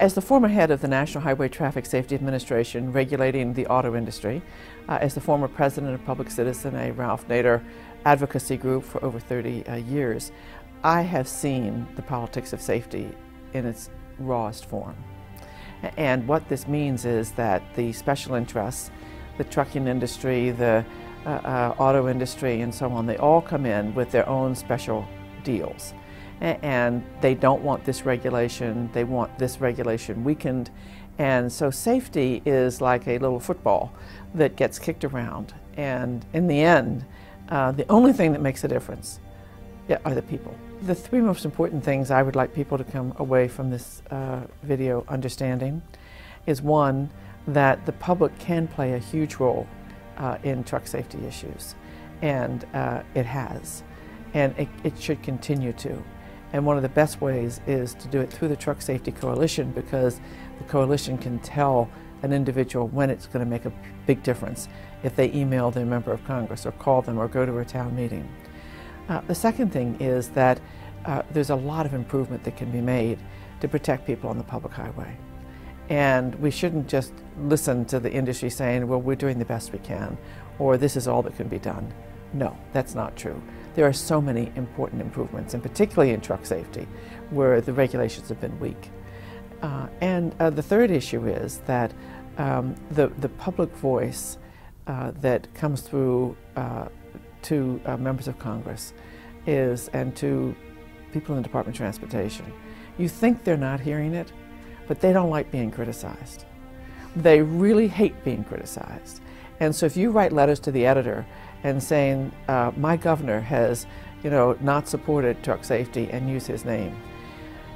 As the former head of the National Highway Traffic Safety Administration regulating the auto industry, as the former president of Public Citizen, a Ralph Nader advocacy group for over 30 years, I have seen the politics of safety in its rawest form. And what this means is that the special interests, the trucking industry, the auto industry, and so on, they all come in with their own special deals. And they don't want this regulation, they want this regulation weakened. And so safety is like a little football that gets kicked around. And in the end, the only thing that makes a difference are the people. The three most important things I would like people to come away from this video understanding is, one, that the public can play a huge role in truck safety issues, and it has, and it should continue to. And one of the best ways is to do it through the Truck Safety Coalition, because the coalition can tell an individual when it's going to make a big difference if they email their member of Congress or call them or go to a town meeting. The second thing is that there's a lot of improvement that can be made to protect people on the public highway. And we shouldn't just listen to the industry saying, well, we're doing the best we can, or this is all that can be done. No, that's not true. There are so many important improvements, and particularly in truck safety, where the regulations have been weak. And the third issue is that the public voice that comes through to members of Congress and to people in the Department of Transportation. You think they're not hearing it, but they don't like being criticized. They really hate being criticized. And so if you write letters to the editor and saying, my governor has, not supported truck safety, and use his name,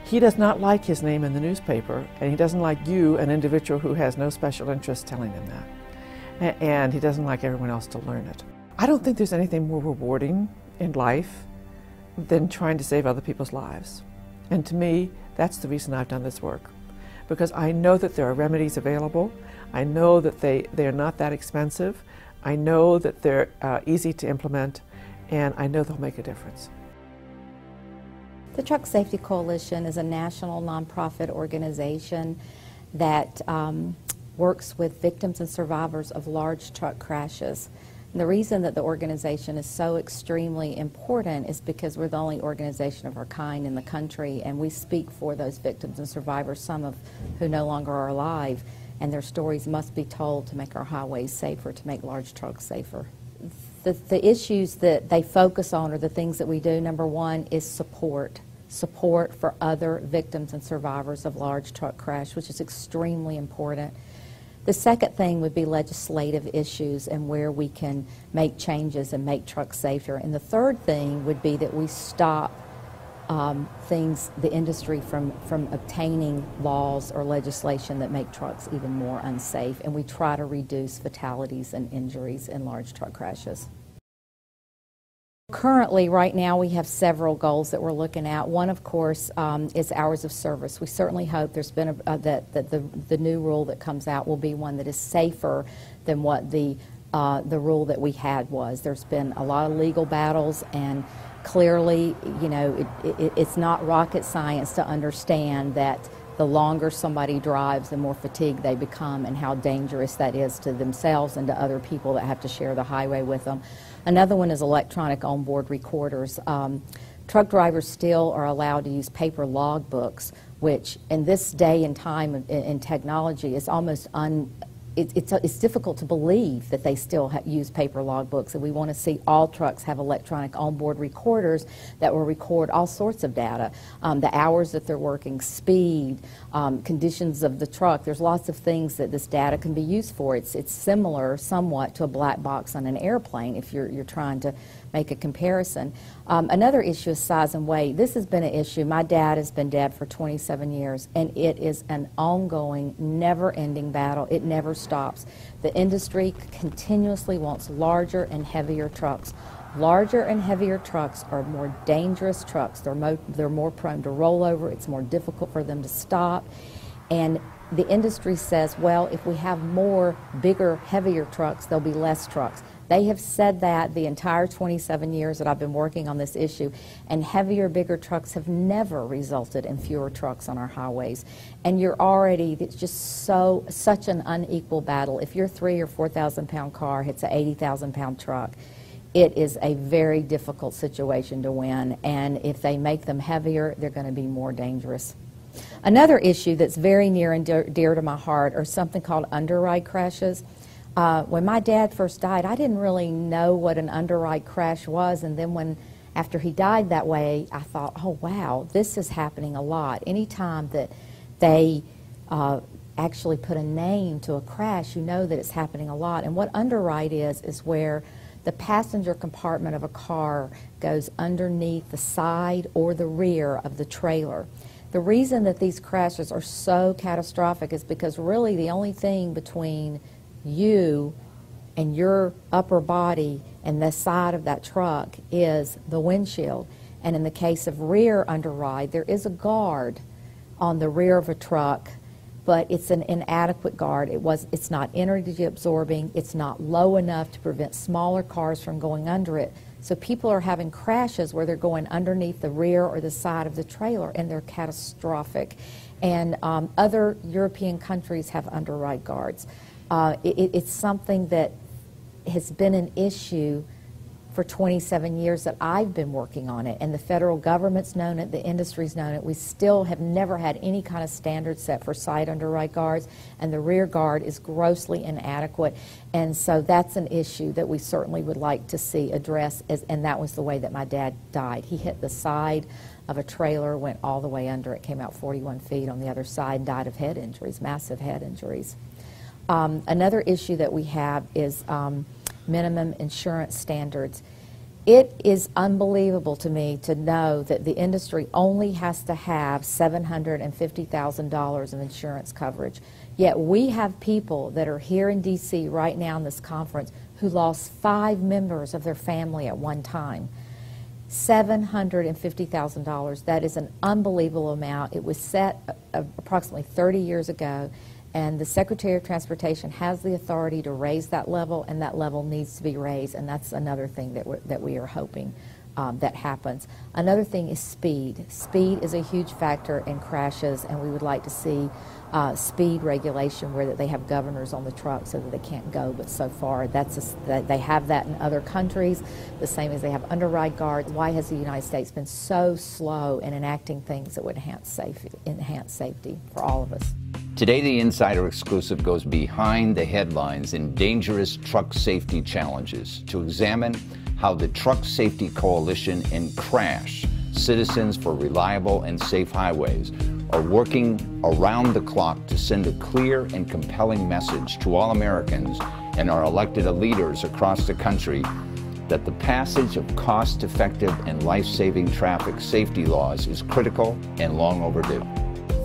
he does not like his name in the newspaper, and he doesn't like you, an individual who has no special interest, telling him that. And he doesn't like everyone else to learn it. I don't think there's anything more rewarding in life than trying to save other people's lives. And to me, that's the reason I've done this work. Because I know that there are remedies available. I know that they're not that expensive. I know that they're easy to implement, and I know they'll make a difference. The Truck Safety Coalition is a national nonprofit organization that works with victims and survivors of large truck crashes. And the reason that the organization is so extremely important is because we're the only organization of our kind in the country, and we speak for those victims and survivors, some of who no longer are alive, and their stories must be told to make our highways safer, to make large trucks safer. The issues that they focus on are the things that we do. Number one is support for other victims and survivors of large truck crash, which is extremely important. The second thing would be legislative issues and where we can make changes and make trucks safer. And the third thing would be that we stop the industry from obtaining laws or legislation that make trucks even more unsafe. And we try to reduce fatalities and injuries in large truck crashes. Currently, right now, we have several goals that we're looking at. One, of course, is hours of service. We certainly hope there's been that the new rule that comes out will be one that is safer than what the rule that we had was. There's been a lot of legal battles, and clearly, it's not rocket science to understand that the longer somebody drives, the more fatigued they become, and how dangerous that is to themselves and to other people that have to share the highway with them. Another one is electronic onboard recorders. Truck drivers still are allowed to use paper log books, which in this day and time in technology is almost it's difficult to believe that they still use paper logbooks, and we want to see all trucks have electronic onboard recorders that will record all sorts of data, the hours that they're working, speed, conditions of the truck. There's lots of things that this data can be used for. It's similar somewhat to a black box on an airplane if you're trying to make a comparison. Another issue is size and weight. This has been an issue. My dad has been dead for 27 years, and it is an ongoing, never-ending battle. It never stops. The industry continuously wants larger and heavier trucks. Larger and heavier trucks are more dangerous trucks. They're more prone to rollover. It's more difficult for them to stop. And the industry says, well, if we have more bigger, heavier trucks, there'll be less trucks. They have said that the entire 27 years that I've been working on this issue, and heavier, bigger trucks have never resulted in fewer trucks on our highways. And you're already, it's just such an unequal battle. If your 3,000 or 4,000 pound car hits an 80,000 pound truck, it is a very difficult situation to win, and if they make them heavier, they're going to be more dangerous. Another issue that's very near and dear to my heart are something called underride crashes. When my dad first died, I didn't really know what an underride crash was, and then after he died that way, I thought, oh wow, this is happening a lot. Anytime that they actually put a name to a crash, you know that it's happening a lot. And what underride is where the passenger compartment of a car goes underneath the side or the rear of the trailer. The reason that these crashes are so catastrophic is because really the only thing between you and your upper body and the side of that truck is the windshield. And in the case of rear underride, there is a guard on the rear of a truck, but it's an inadequate guard. It's not energy absorbing, it's not low enough to prevent smaller cars from going under it. So people are having crashes where they're going underneath the rear or the side of the trailer, and they're catastrophic. And other European countries have underride guards. It's something that has been an issue for 27 years that I've been working on it, and the federal government's known it, the industry's known it. We still have never had any kind of standard set for side underride guards, and the rear guard is grossly inadequate, and so that's an issue that we certainly would like to see addressed, and that was the way that my dad died. He hit the side of a trailer, went all the way under it, came out 41 feet on the other side, and died of head injuries, massive head injuries. Another issue that we have is minimum insurance standards. It is unbelievable to me to know that the industry only has to have $750,000 of insurance coverage. Yet we have people that are here in D.C. right now in this conference who lost 5 members of their family at one time. $750,000. That is an unbelievable amount. It was set approximately 30 years ago, and the Secretary of Transportation has the authority to raise that level, and that level needs to be raised, and that's another thing that we are hoping that happens. Another thing is speed. Speed is a huge factor in crashes, and we would like to see speed regulation where that they have governors on the truck so that they can't go, but so far they have that in other countries, the same as they have underride guards. Why has the United States been so slow in enacting things that would enhance safety for all of us? Today, the Insider Exclusive goes behind the headlines in dangerous truck safety challenges to examine how the Truck Safety Coalition and CRASH, Citizens for Reliable and Safe Highways, are working around the clock to send a clear and compelling message to all Americans and our elected leaders across the country that the passage of cost-effective and life-saving traffic safety laws is critical and long overdue.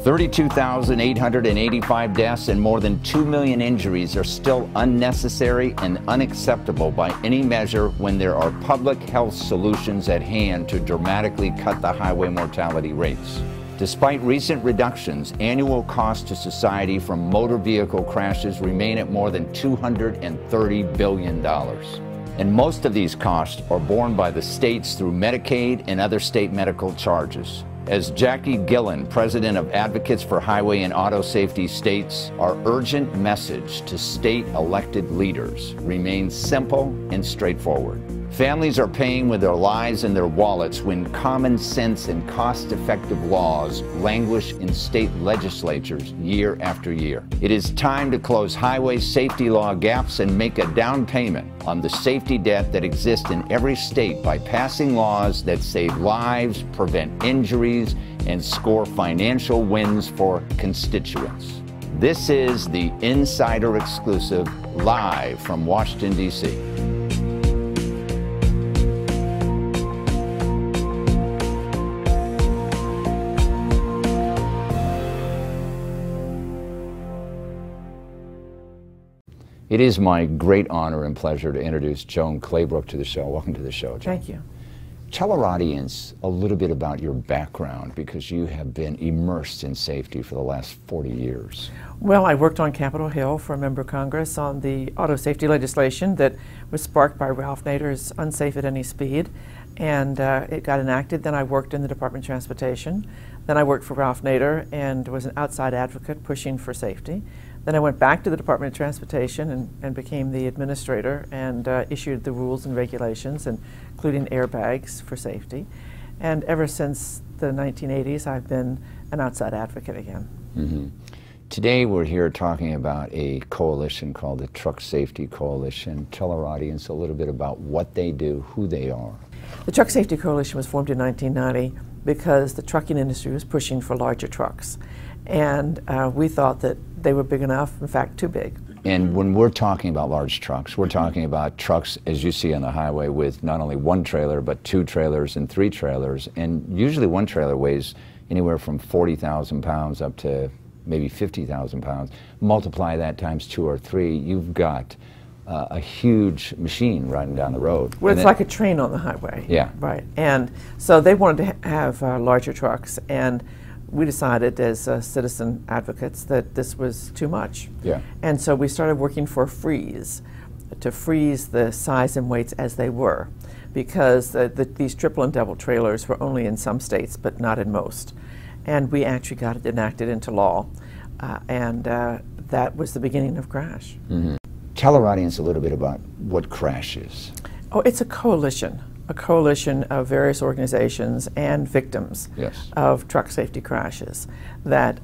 32,885 deaths and more than 2 million injuries are still unnecessary and unacceptable by any measure when there are public health solutions at hand to dramatically cut the highway mortality rates. Despite recent reductions, annual costs to society from motor vehicle crashes remain at more than $230 billion. And most of these costs are borne by the states through Medicaid and other state medical charges. As Jackie Gillen, president of Advocates for Highway and Auto Safety, states, our urgent message to state elected leaders remains simple and straightforward. Families are paying with their lives and their wallets when common sense and cost-effective laws languish in state legislatures year after year. It is time to close highway safety law gaps and make a down payment on the safety debt that exists in every state by passing laws that save lives, prevent injuries, and score financial wins for constituents. This is the Insider Exclusive, live from Washington, D.C. It is my great honor and pleasure to introduce Joan Claybrook to the show. Welcome to the show, Joan. Thank you. Tell our audience a little bit about your background, because you have been immersed in safety for the last 40 years. Well, I worked on Capitol Hill for a member of Congress on the auto safety legislation that was sparked by Ralph Nader's Unsafe at Any Speed, and it got enacted. Then I worked in the Department of Transportation. Then I worked for Ralph Nader and was an outside advocate pushing for safety. Then I went back to the Department of Transportation and became the administrator and issued the rules and regulations, including airbags for safety. And ever since the 1980s, I've been an outside advocate again. Mm-hmm. Today we're here talking about a coalition called the Truck Safety Coalition. Tell our audience a little bit about what they do, who they are. The Truck Safety Coalition was formed in 1990 because the trucking industry was pushing for larger trucks. And we thought that they were big enough, in fact, too big. And when we're talking about large trucks, we're talking about trucks, as you see on the highway, with not only one trailer, but 2 trailers and 3 trailers. And usually one trailer weighs anywhere from 40,000 pounds up to maybe 50,000 pounds. Multiply that times 2 or 3, you've got a huge machine riding down the road. Well, it's like a train on the highway. Yeah. Right. And so they wanted to have larger trucks, and we decided as citizen advocates that this was too much. Yeah. And so we started working for a freeze, to freeze the size and weights as they were, because these triple and double trailers were only in some states, but not in most. And we actually got it enacted into law, and that was the beginning of CRASH. Mm-hmm. Tell our audience a little bit about what CRASH is. Oh, it's a coalition of various organizations and victims Yes. of truck safety crashes that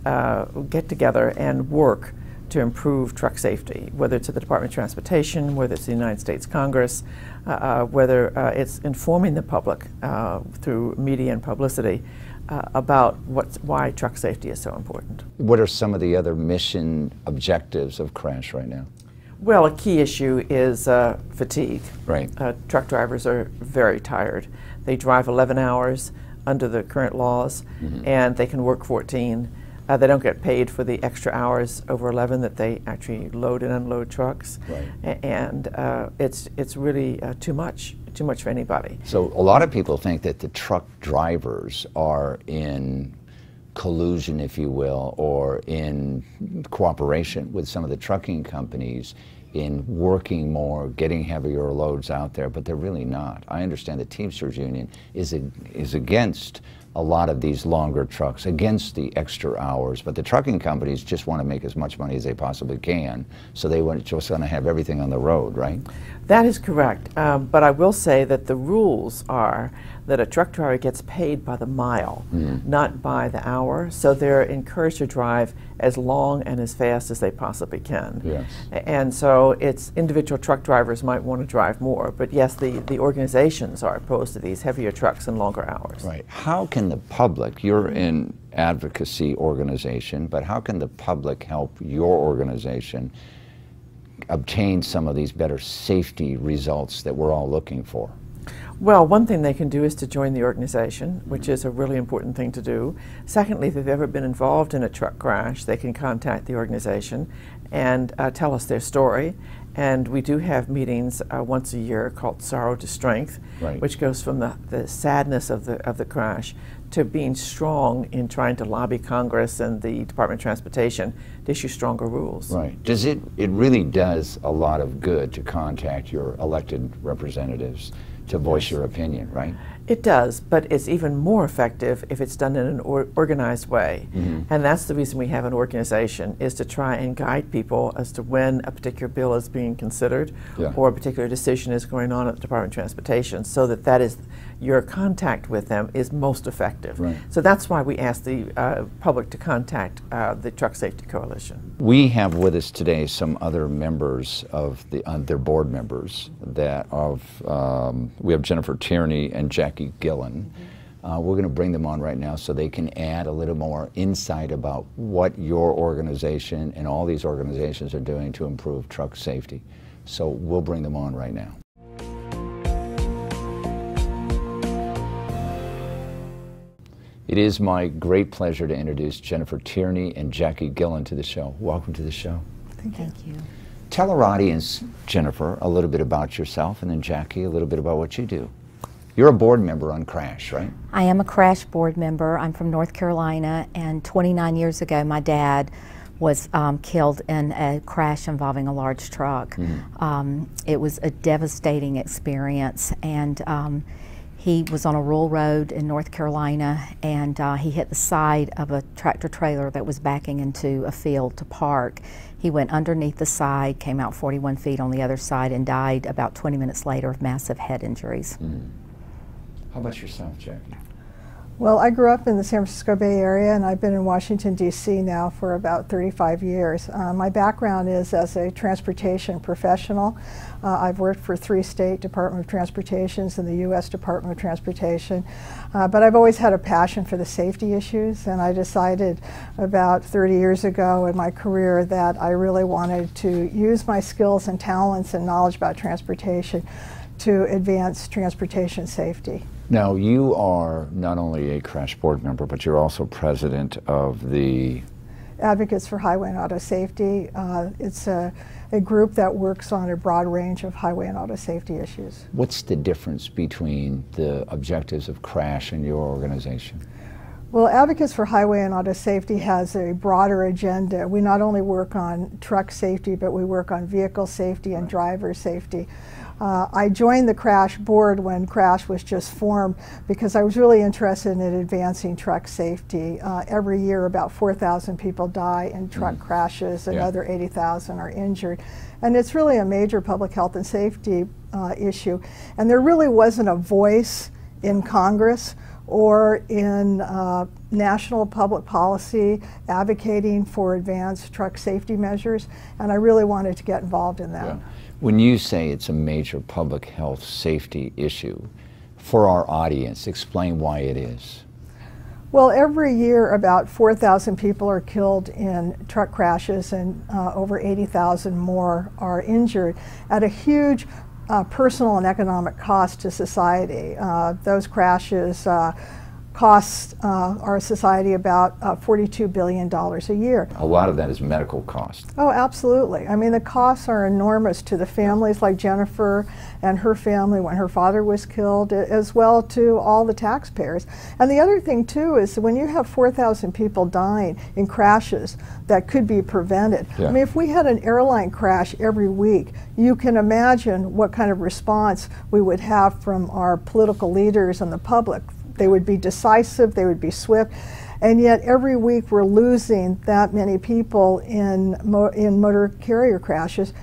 get together and work to improve truck safety, whether it's at the Department of Transportation, whether it's the United States Congress, whether it's informing the public through media and publicity about why truck safety is so important. What are some of the other mission objectives of CRASH right now? Well, a key issue is fatigue. Right. Truck drivers are very tired. They drive 11 hours under the current laws, mm-hmm. and they can work 14. They don't get paid for the extra hours over 11 that they actually load and unload trucks. Right. And it's really too much for anybody. So a lot of people think that the truck drivers are in collusion, if you will, or in cooperation with some of the trucking companies in working more, getting heavier loads out there, but they're really not. I understand the Teamsters Union is against a lot of these longer trucks, against the extra hours, but the trucking companies just want to make as much money as they possibly can, so they just want to have everything on the road, right? That is correct, but I will say that the rules are that a truck driver gets paid by the mile, not by the hour, so they're encouraged to drive as long and as fast as they possibly can. Yes. And so it's individual truck drivers might want to drive more, but yes, the organizations are opposed to these heavier trucks and longer hours. Right. How can the public, you're an advocacy organization, but how can the public help your organization obtain some of these better safety results that we're all looking for? Well, one thing they can do is to join the organization, which is a really important thing to do. Secondly, if they've ever been involved in a truck crash, they can contact the organization and tell us their story. And we do have meetings once a year called Sorrow to Strength, right. which goes from the sadness of the crash to being strong in trying to lobby Congress and the Department of Transportation to issue stronger rules. Right. Does it really does a lot of good to contact your elected representatives to voice your opinion, right? It does, but it's even more effective if it's done in an organized way. Mm-hmm. And that's the reason we have an organization, is to try and guide people as to when a particular bill is being considered, yeah, or a particular decision is going on at the Department of Transportation, so that is your contact with them is most effective. Right. So that's why we ask the public to contact the Truck Safety Coalition. We have with us today some other members of their board members that we have Jennifer Tyranny and Jackie Gillen. Mm-hmm. We're going to bring them on right now so they can add a little more insight about what your organization and all these organizations are doing to improve truck safety. So we'll bring them on right now. It is my great pleasure to introduce Jennifer Tyranny and Jackie Gillen to the show. Welcome to the show. Thank you. Tell our audience, Jennifer, a little bit about yourself, and then Jackie, a little bit about what you do. You're a board member on CRASH, right? I am a CRASH board member. I'm from North Carolina, and 29 years ago my dad was killed in a crash involving a large truck. It was a devastating experience, and he was on a rural road in North Carolina, and he hit the side of a tractor trailer that was backing into a field to park. He went underneath the side, came out 41 feet on the other side, and died about 20 minutes later of massive head injuries. How about yourself, Jackie? Well, I grew up in the San Francisco Bay Area, and I've been in Washington, D.C. now for about 35 years. My background is as a transportation professional. I've worked for 3 state Department of Transportations and the U.S. Department of Transportation, but I've always had a passion for the safety issues, and I decided about 30 years ago in my career that I really wanted to use my skills and talents and knowledge about transportation to advance transportation safety. Now, you are not only a CRASH board member, but you're also president of the Advocates for Highway and Auto Safety. It's a group that works on a broad range of highway and auto safety issues. What's the difference between the objectives of CRASH and your organization? Well, Advocates for Highway and Auto Safety has a broader agenda. We not only work on truck safety, but we work on vehicle safety and driver safety. I joined the CRASH board when CRASH was just formed because I was really interested in advancing truck safety. Every year about 4,000 people die in truck crashes, another 80,000 are injured. And it's really a major public health and safety issue. And there really wasn't a voice in Congress or in national public policy advocating for advanced truck safety measures, and I really wanted to get involved in that. When you say it's a major public health safety issue, for our audience, explain why it is. Well, every year about 4,000 people are killed in truck crashes, and over 80,000 more are injured at a huge personal and economic cost to society. Those crashes cost our society about $42 billion a year. A lot of that is medical cost. Oh, absolutely. I mean, the costs are enormous to the families like Jennifer and her family when her father was killed, as well to all the taxpayers. And the other thing, too, is when you have 4,000 people dying in crashes that could be prevented. I mean, if we had an airline crash every week, you can imagine what kind of response we would have from our political leaders and the public. They would be decisive, they would be swift, and yet every week we're losing that many people in motor carrier crashes.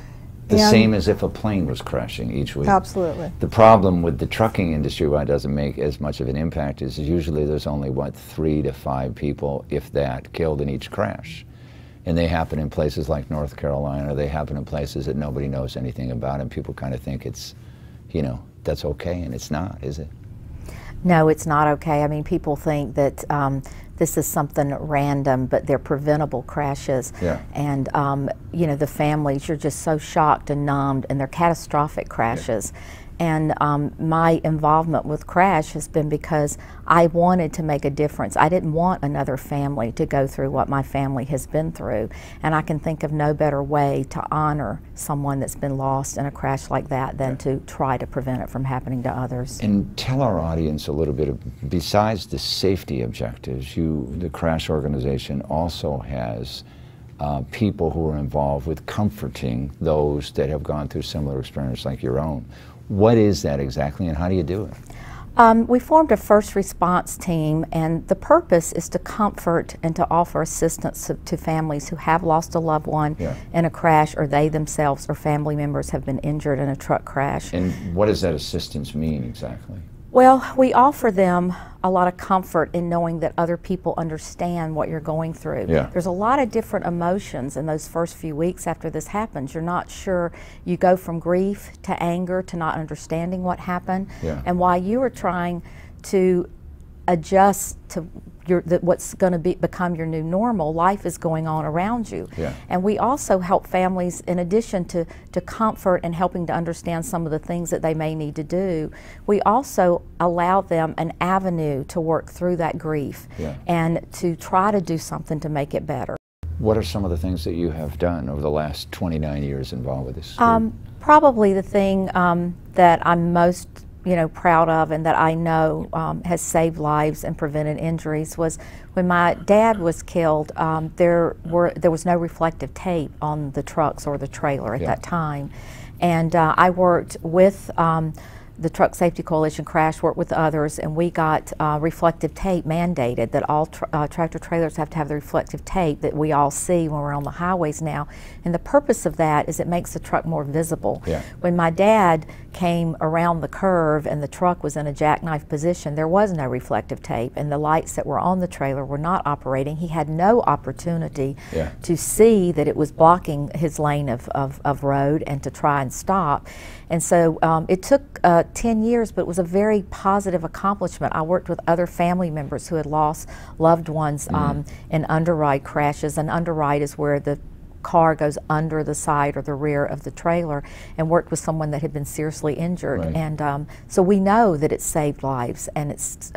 The same as if a plane was crashing each week. Absolutely. The problem with the trucking industry, why it doesn't make as much of an impact, is usually there's only, 3 to 5 people, if that, killed in each crash. And they happen in places like North Carolina, or they happen in places that nobody knows anything about, and people kind of think it's, you know, that's okay, and it's not, is it? No, it's not okay. I mean, people think that this is something random, but they're preventable crashes. And, you know, the families, you're just so shocked and numbed, and they're catastrophic crashes. And my involvement with CRASH has been because I wanted to make a difference. I didn't want another family to go through what my family has been through. And I can think of no better way to honor someone that's been lost in a crash like that than to try to prevent it from happening to others. And tell our audience a little bit, besides the safety objectives, the CRASH organization also has people who are involved with comforting those that have gone through similar experience like your own. What is that exactly, and how do you do it? We formed a first response team, and the purpose is to comfort and to offer assistance to families who have lost a loved one in a crash, or they themselves or family members have been injured in a truck crash. And what does that assistance mean exactly? Well, we offer them a lot of comfort in knowing that other people understand what you're going through. There's a lot of different emotions in those first few weeks after this happens. You're not sure. You go from grief to anger to not understanding what happened. And while you are trying to adjust to what's going to become your new normal, life is going on around you. And we also help families, in addition to comfort and helping to understand some of the things that they may need to do, we also allow them an avenue to work through that grief and to try to do something to make it better. What are some of the things that you have done over the last 29 years involved with this group? Probably the thing that I'm most proud of and that I know has saved lives and prevented injuries was when my dad was killed. There was no reflective tape on the trucks or the trailer at that time, and I worked with the Truck Safety Coalition Crash, worked with others, and we got reflective tape mandated that all tractor trailers have to have the reflective tape that we all see when we're on the highways now. And the purpose of that is it makes the truck more visible. Yeah. When my dad came around the curve and the truck was in a jackknife position, there was no reflective tape, and the lights that were on the trailer were not operating. He had no opportunity to see that it was blocking his lane of road and to try and stop. And so it took 10 years, but it was a very positive accomplishment. I worked with other family members who had lost loved ones in underride crashes, and underride is where the car goes under the side or the rear of the trailer, and worked with someone that had been seriously injured. Right. And so we know that it's saved lives and it's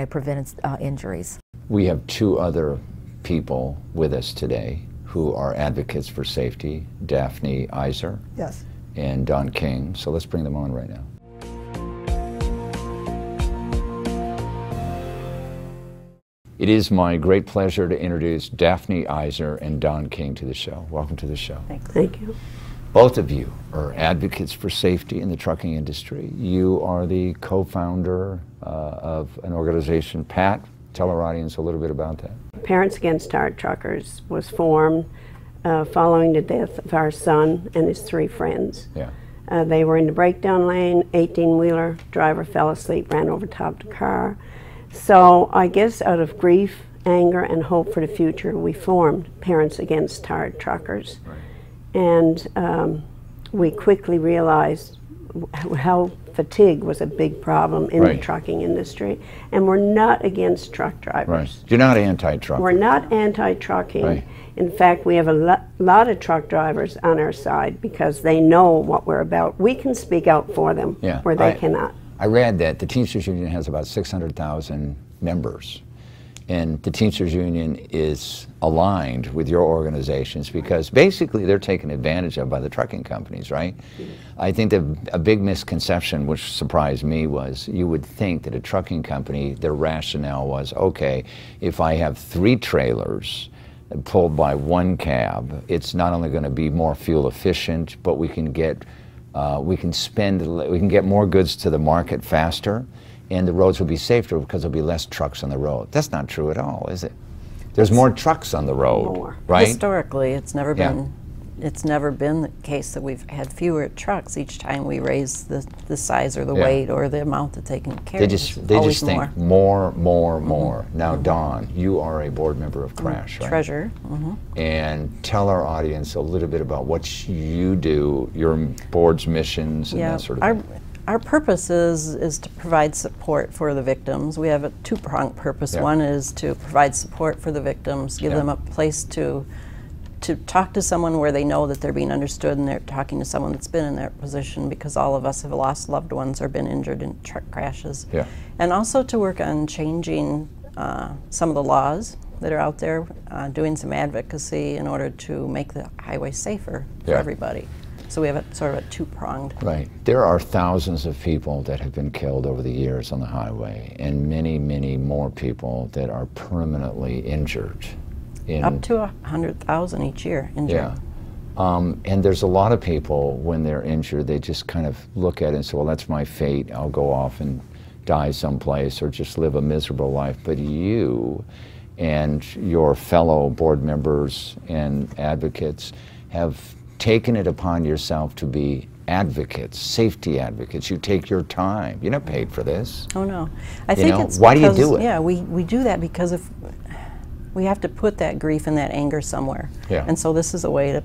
prevented injuries. We have two other people with us today who are advocates for safety, Daphne Iser Yes. and Don King. So let's bring them on right now. It is my great pleasure to introduce Daphne Iser and Don King to the show. Welcome to the show. Thank you. Both of you are advocates for safety in the trucking industry. You are the co-founder of an organization. Pat, tell our audience a little bit about that. Parents Against Tired Truckers was formed following the death of our son and his 3 friends. Yeah. They were in the breakdown lane, 18-wheeler, driver fell asleep, ran over top the car. So I guess out of grief, anger, and hope for the future, we formed Parents Against Tired Truckers. Right. And we quickly realized how fatigue was a big problem in the trucking industry. And we're not against truck drivers. Right. You're not anti-truck. We're not anti-trucking. Right. In fact, we have a lot of truck drivers on our side because they know what we're about. We can speak out for them where they cannot. I read that the Teamsters Union has about 600,000 members, and the Teamsters Union is aligned with your organizations because basically they're taken advantage of by the trucking companies, right? Mm-hmm. I think that a big misconception, which surprised me, was you would think that a trucking company, their rationale was, okay, if I have 3 trailers pulled by 1 cab, it's not only going to be more fuel efficient, but we can get we can get more goods to the market faster, and the roads will be safer because there'll be less trucks on the road. That's not true at all, is it? There's more trucks on the road, right? Historically, it's never been the case that we've had fewer trucks each time we raise the size or the weight or the amount that they can carry. They just think more. Now, Dawn, you are a board member of Crash, right? Treasurer. And tell our audience a little bit about what you do, your board's missions, and that sort of thing. Our purpose is to provide support for the victims. We have a 2-pronged purpose. One is to provide support for the victims, give them a place to talk to someone where they know that they're being understood and they're talking to someone that's been in their position, because all of us have lost loved ones or been injured in truck crashes. Yeah. And also to work on changing some of the laws that are out there, doing some advocacy in order to make the highway safer for everybody. So we have a sort of a 2-pronged. Right. There are thousands of people that have been killed over the years on the highway, and many, many more people that are permanently injured. Up to 100,000 each year injured. Yeah. And there's a lot of people, when they're injured, they just kind of look at it and say, well, that's my fate. I'll go off and die someplace or just live a miserable life. But you and your fellow board members and advocates have taken it upon yourself to be advocates, safety advocates. You take your time. You're not paid for this. Oh, no. I think it's why do you do it? Yeah, we do that because we have to put that grief and that anger somewhere. Yeah. And so this is a way to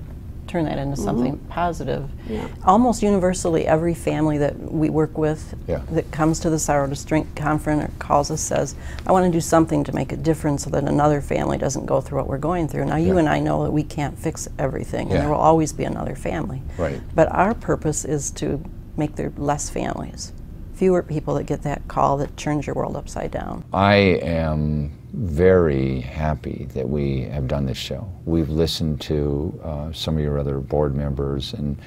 turn that into something positive. Yeah. Almost universally, every family that we work with that comes to the Sorrow to Strength conference or calls us says, I want to do something to make a difference so that another family doesn't go through what we're going through. Now, you and I know that we can't fix everything, and there will always be another family. Right. But our purpose is to make there less families, fewer people that get that call that turns your world upside down. I am very happy that we have done this show. We've listened to some of your other board members and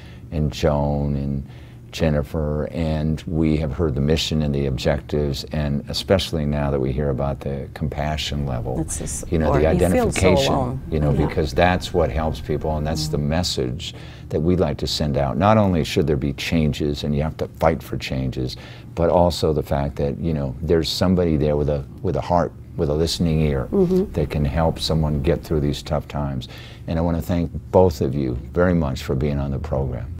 Joan Jennifer, and we have heard the mission and the objectives, and especially now that we hear about the compassion level, you know, the identification, you know, because that's what helps people, and that's the message that we'd like to send out. Not only should there be changes, and you have to fight for changes, but also the fact that, you know, there's somebody there with a heart, with a listening ear, that can help someone get through these tough times. And I want to thank both of you very much for being on the program.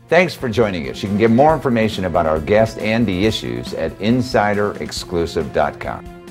Thanks for joining us. You can get more information about our guest and the issues at insiderexclusive.com.